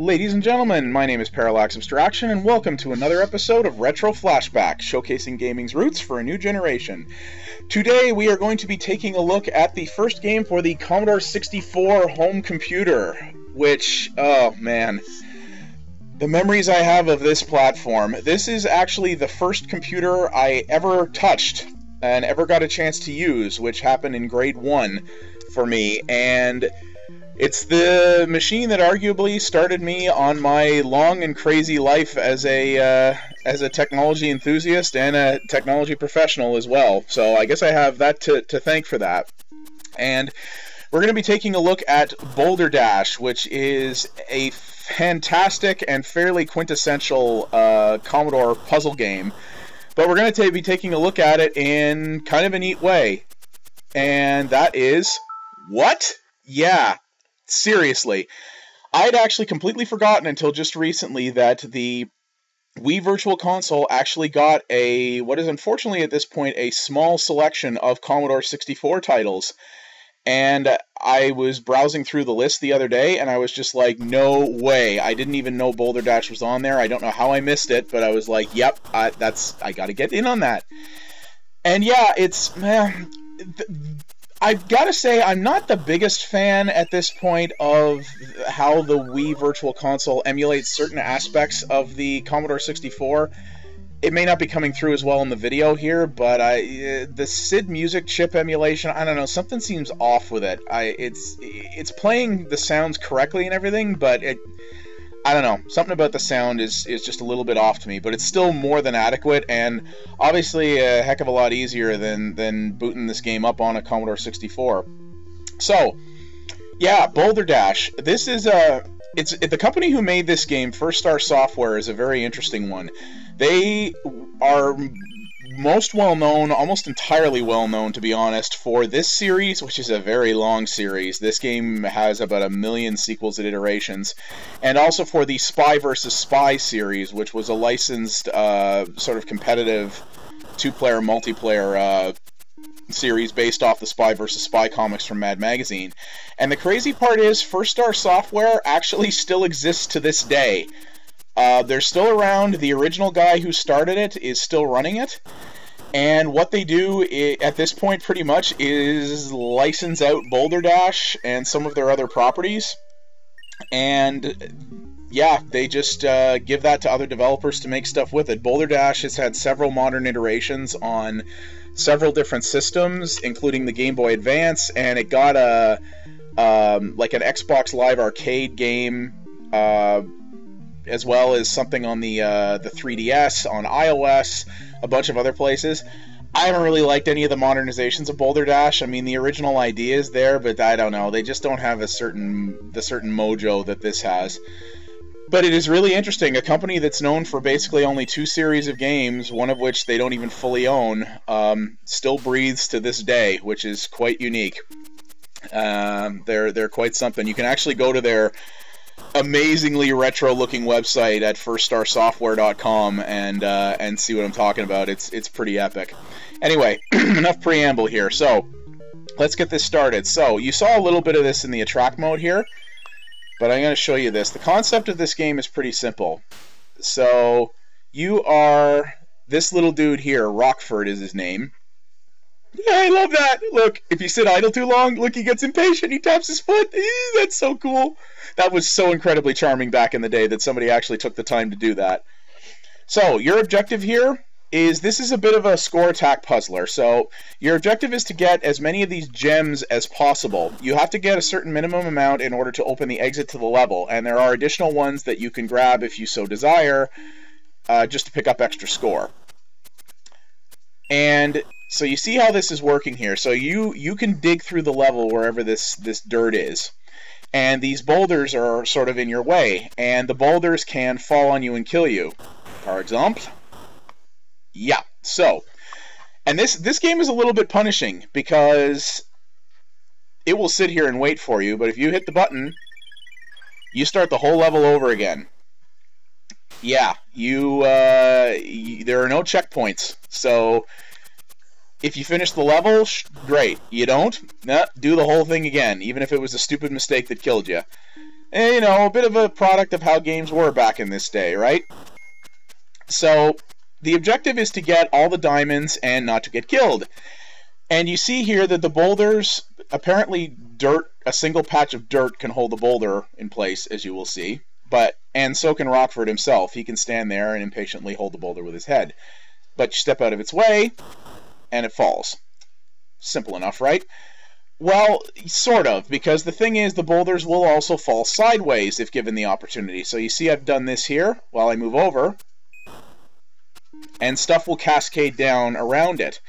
Ladies and gentlemen, my name is Parallax Abstraction, and welcome to another episode of Retro Flashback, showcasing gaming's roots for a new generation. Today we are going to be taking a look at the first game for the Commodore 64 home computer, which, oh man, the memories I have of this platform. This is actually the first computer I ever touched and ever got a chance to use, which happened in grade 1 for me, and it's the machine that arguably started me on my long and crazy life as a technology enthusiast and a technology professional as well. So I guess I have that to thank for that. And we're going to be taking a look at Boulder Dash, which is a fantastic and fairly quintessential Commodore puzzle game. But we're going to be taking a look at it in kind of a neat way. And that is... what? Yeah. Seriously, I had actually completely forgotten until just recently that the Wii Virtual Console actually got what is unfortunately at this point a small selection of Commodore 64 titles. And I was browsing through the list the other day, and I was just like, no way. I didn't even know Boulder Dash was on there. I don't know how I missed it, but I was like, yep, I got to get in on that. And yeah, I've got to say, I'm not the biggest fan at this point of how the Wii Virtual Console emulates certain aspects of the Commodore 64. It may not be coming through as well in the video here, but the SID music chip emulation, I don't know, something seems off with it. It's playing the sounds correctly and everything, but I don't know, something about the sound is just a little bit off to me, but it's still more than adequate, and obviously a heck of a lot easier than booting this game up on a Commodore 64. So, yeah, Boulder Dash. This is the company who made this game, First Star Software, is a very interesting one. They are most well-known, almost entirely well-known, to be honest, for this series, which is a very long series. This game has about 1 million sequels and iterations. And also for the Spy vs. Spy series, which was a licensed, sort of competitive two-player, multiplayer series based off the Spy vs. Spy comics from Mad Magazine. And the crazy part is, First Star Software actually still exists to this day. They're still around. The original guy who started it is still running it. And what they do at this point pretty much is license out Boulder Dash and some of their other properties. And yeah, they just give that to other developers to make stuff with it. Boulder Dash has had several modern iterations on several different systems, including the Game Boy Advance, and it got like an Xbox Live Arcade game, as well as something on the 3DS, on iOS, a bunch of other places. I haven't really liked any of the modernizations of Boulder Dash. I mean, the original idea is there, but I don't know. They just don't have the certain mojo that this has. But it is really interesting. A company that's known for basically only 2 series of games, one of which they don't even fully own, still breathes to this day, which is quite unique. They're quite something. You can actually go to their amazingly retro-looking website at firstStarSoftware.com and see what I'm talking about. It's pretty epic. Anyway, enough preamble here. So let's get this started. So you saw a little bit of this in the attract mode here, but I'm going to show you this. The concept of this game is pretty simple. So you are this little dude here. Rockford is his name. Yeah, I love that. Look, if you sit idle too long, look, he gets impatient. He taps his foot. That's so cool. That was so incredibly charming back in the day that somebody actually took the time to do that. So, your objective here is, this is a bit of a score attack puzzler. So, your objective is to get as many of these gems as possible. You have to get a certain minimum amount in order to open the exit to the level, and there are additional ones that you can grab if you so desire, just to pick up extra score. And so you see how this is working here. So you can dig through the level wherever this dirt is. And these boulders are sort of in your way. And the boulders can fall on you and kill you. For example. Yeah. So, and this game is a little bit punishing because it will sit here and wait for you. But if you hit the button, you start the whole level over again. Yeah. There are no checkpoints. So if you finish the level, great. You don't? Nah, do the whole thing again, even if it was a stupid mistake that killed you. You know, a bit of a product of how games were back in this day, right? So the objective is to get all the diamonds and not to get killed. And you see here that the boulders, apparently dirt, a single patch of dirt can hold the boulder in place, as you will see. And so can Rockford himself. He can stand there and impatiently hold the boulder with his head. But you step out of its way, and it falls. Simple enough, right? Well, sort of, because the thing is, the boulders will also fall sideways if given the opportunity. So you see I've done this here while I move over, and stuff will cascade down around it.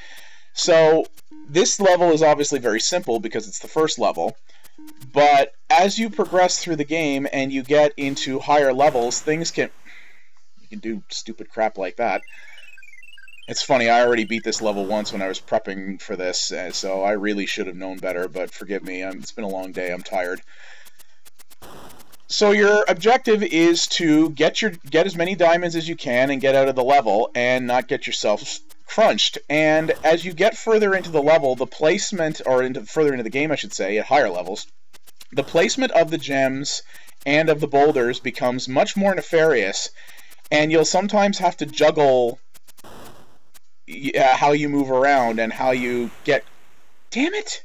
So this level is obviously very simple because it's the first level, but as you progress through the game and you get into higher levels, you can do stupid crap like that. It's funny, I already beat this level once when I was prepping for this, so I really should have known better, but forgive me, it's been a long day, I'm tired. So your objective is to get as many diamonds as you can and get out of the level and not get yourself crunched. And as you get further into the level, the placement, or further into the game, I should say, at higher levels, the placement of the gems and of the boulders becomes much more nefarious, and you'll sometimes have to juggle how you move around and how you get... Damn it!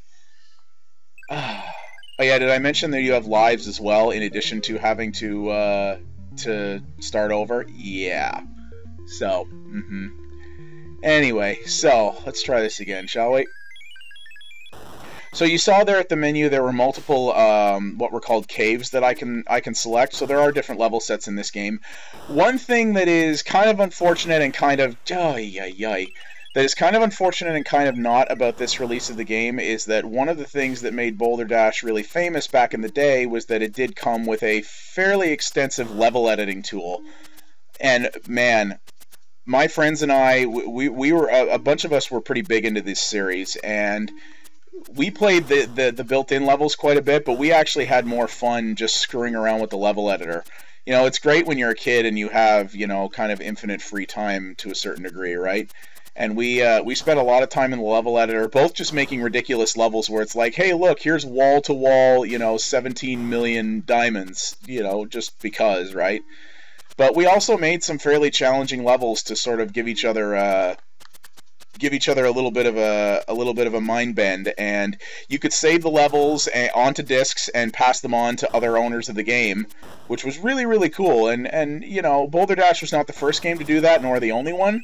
Oh yeah, did I mention that you have lives as well, in addition to having to start over? Yeah. So, Anyway, so, let's try this again, shall we? So you saw there at the menu there were multiple what were called caves that I can select. So there are different level sets in this game. One thing that is kind of unfortunate and kind of that is kind of unfortunate and kind of not about this release of the game is that one of the things that made Boulder Dash really famous back in the day was that it did come with a fairly extensive level editing tool. And man, my friends and I, we were a bunch of us were pretty big into this series, and we played the built-in levels quite a bit, but we actually had more fun just screwing around with the level editor. You know, it's great when you're a kid and you have, you know, kind of infinite free time to a certain degree, right? And we spent a lot of time in the level editor, both just making ridiculous levels where it's like, hey, look, here's wall-to-wall, you know, 17 million diamonds, you know, just because, right? But we also made some fairly challenging levels to sort of give each other a little bit of a mind bend, and you could save the levels onto discs and pass them on to other owners of the game, which was really, really cool. And you know, Boulder Dash was not the first game to do that, nor the only one.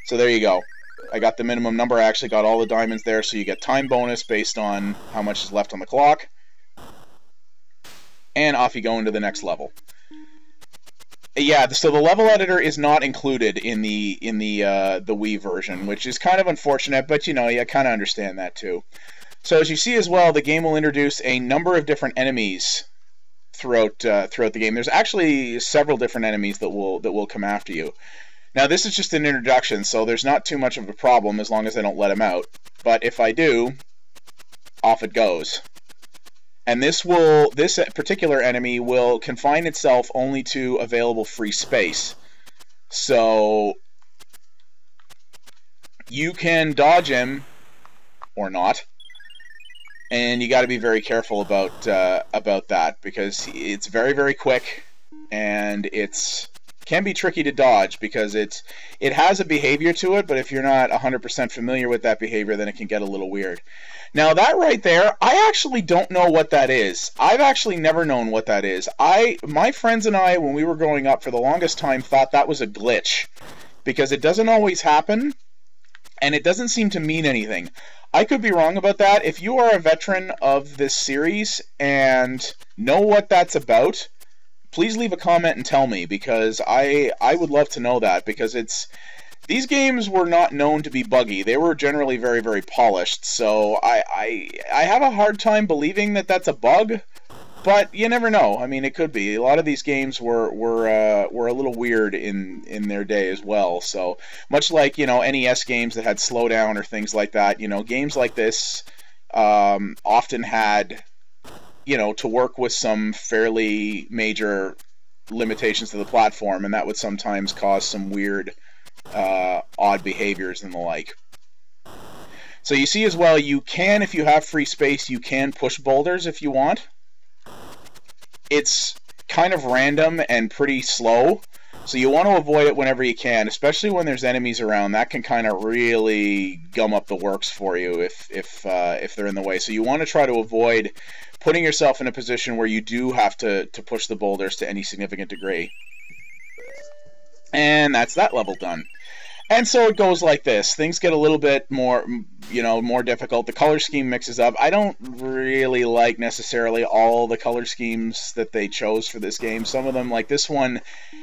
So there you go. I got the minimum number. I actually got all the diamonds there, so you get time bonus based on how much is left on the clock. And off you go into the next level. Yeah, so the level editor is not included in the Wii version, which is kind of unfortunate, but you know, you kind of understand that too. So as you see as well, the game will introduce a number of different enemies throughout the game. There's actually several different enemies that will come after you. Now this is just an introduction, so there's not too much of a problem as long as I don't let them out. But if I do, off it goes. And this particular enemy will confine itself only to available free space. So you can dodge him or not, and you got to be very careful about that, because it's very, very quick, and it can be tricky to dodge because it has a behavior to it, but if you're not 100% familiar with that behavior, then it can get a little weird. Now that right there, I actually don't know what that is. I've actually never known what that is. My friends and I, when we were growing up, for the longest time thought that was a glitch, because it doesn't always happen, and it doesn't seem to mean anything. I could be wrong about that. If you are a veteran of this series and know what that's about, please leave a comment and tell me, because I would love to know that, because these games were not known to be buggy. They were generally very, very polished, so I have a hard time believing that that's a bug, but you never know. I mean, it could be. A lot of these games were a little weird in their day as well, so much like, you know, NES games that had slowdown or things like that, you know, games like this often had, you know, to work with some fairly major limitations to the platform, and that would sometimes cause some weird odd behaviors and the like. So you see as well, you can, if you have free space, you can push boulders if you want. it's kind of random and pretty slow. So you want to avoid it whenever you can, especially when there's enemies around. That can kind of really gum up the works for you if they're in the way. So you want to try to avoid putting yourself in a position where you do have to push the boulders to any significant degree. And that's that level done. And so it goes like this. Things get a little bit more, more difficult. The color scheme mixes up. I don't really like necessarily all the color schemes that they chose for this game. Some of them, like this one,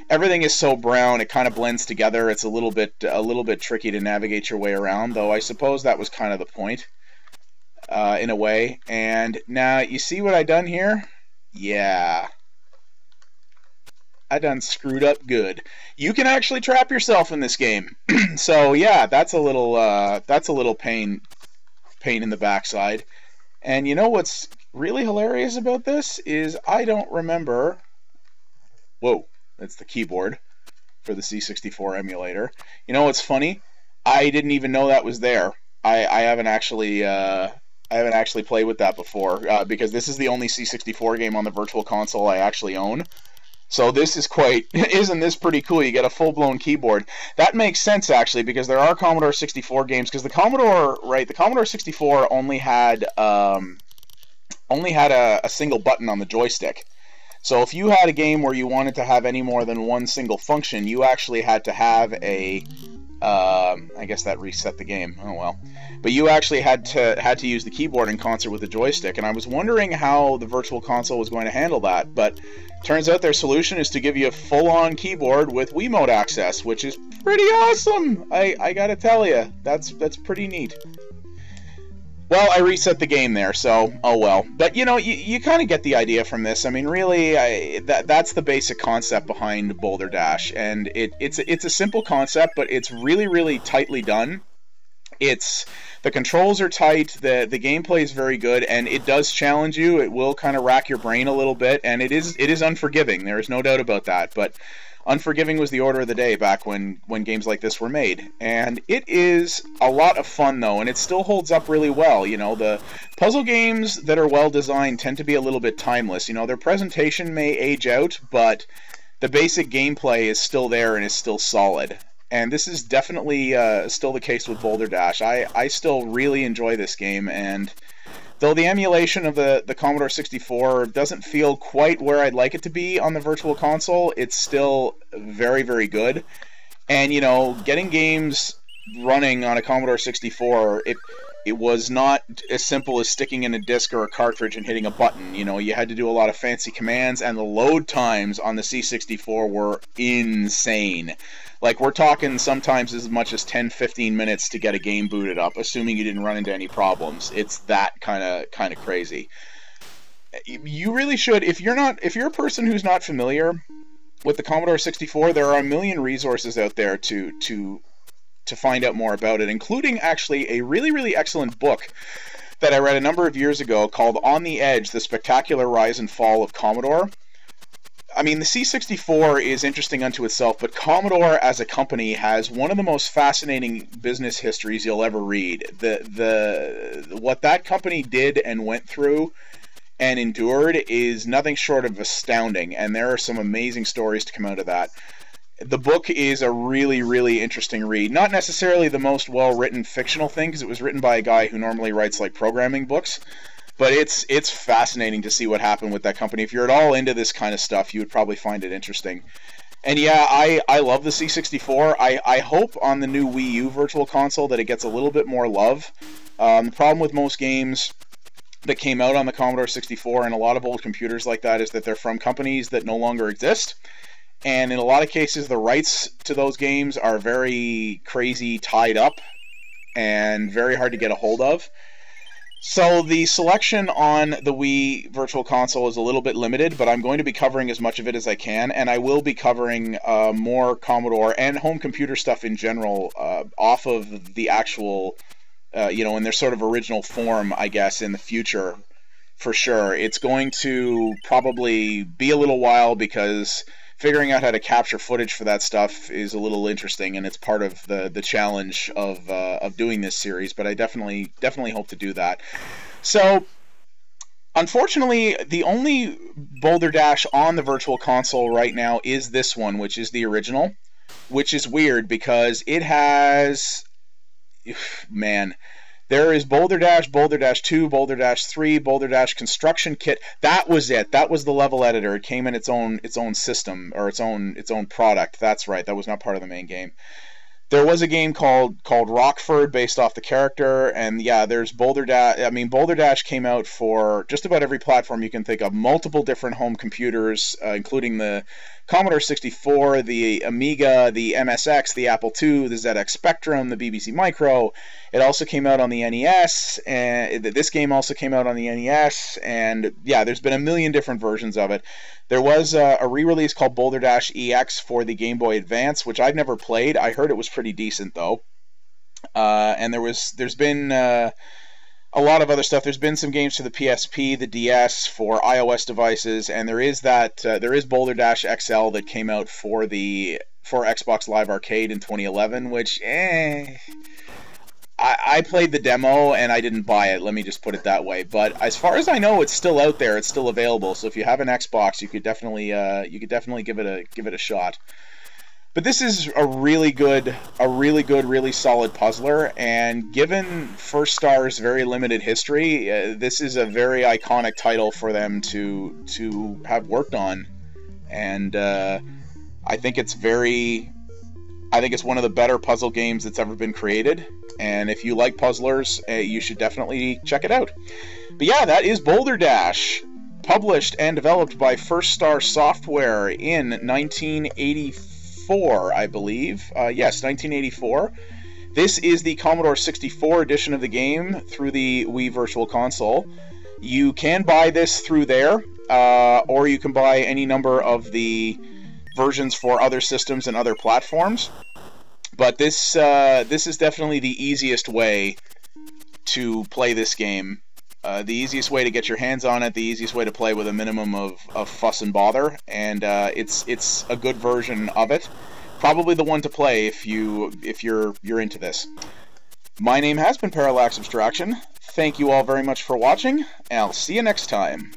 everything is so brown it kind of blends together. It's a little bit tricky to navigate your way around, though I suppose that was kind of the point, in a way. And now you see what I done here? Yeah. I done screwed up good. You can actually trap yourself in this game. So yeah, that's a little pain in the backside. And you know what's really hilarious about this is I don't remember. Whoa, that's the keyboard for the C64 emulator. You know what's funny? I didn't even know that was there. I haven't actually played with that before because this is the only C64 game on the Virtual Console I actually own. So this is isn't this pretty cool? You get a full-blown keyboard. That makes sense, actually, because there are Commodore 64 games, because the Commodore 64 only had a single button on the joystick. So if you had a game where you wanted to have any more than one single function, you actually had to have I guess that reset the game. Oh well. But you actually had to use the keyboard in concert with the joystick, and I was wondering how the Virtual Console was going to handle that, but turns out their solution is to give you a full-on keyboard with Wiimote access, which is pretty awesome. I gotta tell you, that's pretty neat. Well, I reset the game there, so oh well. But you kind of get the idea from this. I mean, really, that's the basic concept behind Boulder Dash, and it's a simple concept, but it's really, really tightly done. The controls are tight, the gameplay is very good, and it does challenge you. It will kind of rack your brain a little bit, and it is unforgiving. There is no doubt about that. But unforgiving was the order of the day back when games like this were made. And it is a lot of fun, though, and it still holds up really well. The puzzle games that are well designed tend to be a little bit timeless. Their presentation may age out, but the basic gameplay is still there and is still solid. And this is definitely still the case with Boulder Dash. I still really enjoy this game, and though the emulation of the Commodore 64 doesn't feel quite where I'd like it to be on the Virtual Console, it's still very, very good. And, getting games running on a Commodore 64, it was not as simple as sticking in a disc or a cartridge and hitting a button. You had to do a lot of fancy commands, and the load times on the C64 were insane. Like, we're talking sometimes as much as 10-15 minutes to get a game booted up, assuming you didn't run into any problems. It's that kind of crazy. You really should, if you're a person who's not familiar with the Commodore 64, there are a million resources out there to find out more about it, including actually a really, really excellent book that I read a number of years ago called On the Edge, The Spectacular Rise and Fall of Commodore. I mean, the C64 is interesting unto itself, but Commodore as a company has one of the most fascinating business histories you'll ever read. What that company did and went through and endured is nothing short of astounding, and there are some amazing stories to come out of that. The book is a really, really interesting read. Not necessarily the most well-written fictional thing, because it was written by a guy who normally writes like programming books. But it's fascinating to see what happened with that company. If you're at all into this kind of stuff, you would probably find it interesting. And yeah, I love the C64. I hope on the new Wii U Virtual Console that it gets a little bit more love. The problem with most games that came out on the Commodore 64 and a lot of old computers like that is that they're from companies that no longer exist. And in a lot of cases, the rights to those games are very crazy tied up and very hard to get a hold of. So the selection on the Wii Virtual Console is a little bit limited, but I'm going to be covering as much of it as I can, and I will be covering more Commodore and home computer stuff in general off of the actual, in their sort of original form, I guess, in the future, for sure. It's going to probably be a little while because figuring out how to capture footage for that stuff is a little interesting, and it's part of the challenge of doing this series. But I definitely hope to do that. So Unfortunately, the only Boulder Dash on the Virtual Console right now is this one, which is the original, which is weird because it has, man, there is Boulder Dash, Boulder Dash 2, Boulder Dash 3, Boulder Dash Construction Kit. That was it. That was the level editor. It came in its own system, or its own product. That's right. That was not part of the main game. There was a game called Rockford based off the character, and yeah, there's Boulder Dash. I mean, Boulder Dash came out for just about every platform you can think of, multiple different home computers, including the Commodore 64, the Amiga, the MSX, the Apple II, the ZX Spectrum, the BBC Micro. It also came out on the NES, and this game also came out on the NES, and yeah, there's been a million different versions of it. There was a re-release called Boulder Dash EX for the Game Boy Advance, which I've never played. I heard it was pretty decent, though. And there's been a lot of other stuff. There's been some games for the PSP, the DS, for iOS devices, and there is Boulder Dash XL that came out for Xbox Live Arcade in 2011, which I played the demo and I didn't buy it. Let me just put it that way. But as far as I know, it's still out there. It's still available. So if you have an Xbox, you could definitely give it a shot. But this is a really good, really solid puzzler. And given First Star's very limited history, this is a very iconic title for them to have worked on. And I think it's one of the better puzzle games that's ever been created. And if you like puzzlers, you should definitely check it out. But yeah, that is Boulder Dash, published and developed by First Star Software in 1984, I believe. Yes, 1984. This is the Commodore 64 edition of the game through the Wii Virtual Console. You can buy this through there, or you can buy any number of the versions for other systems and other platforms. But this is definitely the easiest way to play this game. The easiest way to get your hands on it, the easiest way to play with a minimum of fuss and bother, and it's a good version of it. Probably the one to play if you're into this. My name has been Parallax Abstraction. Thank you all very much for watching, and I'll see you next time.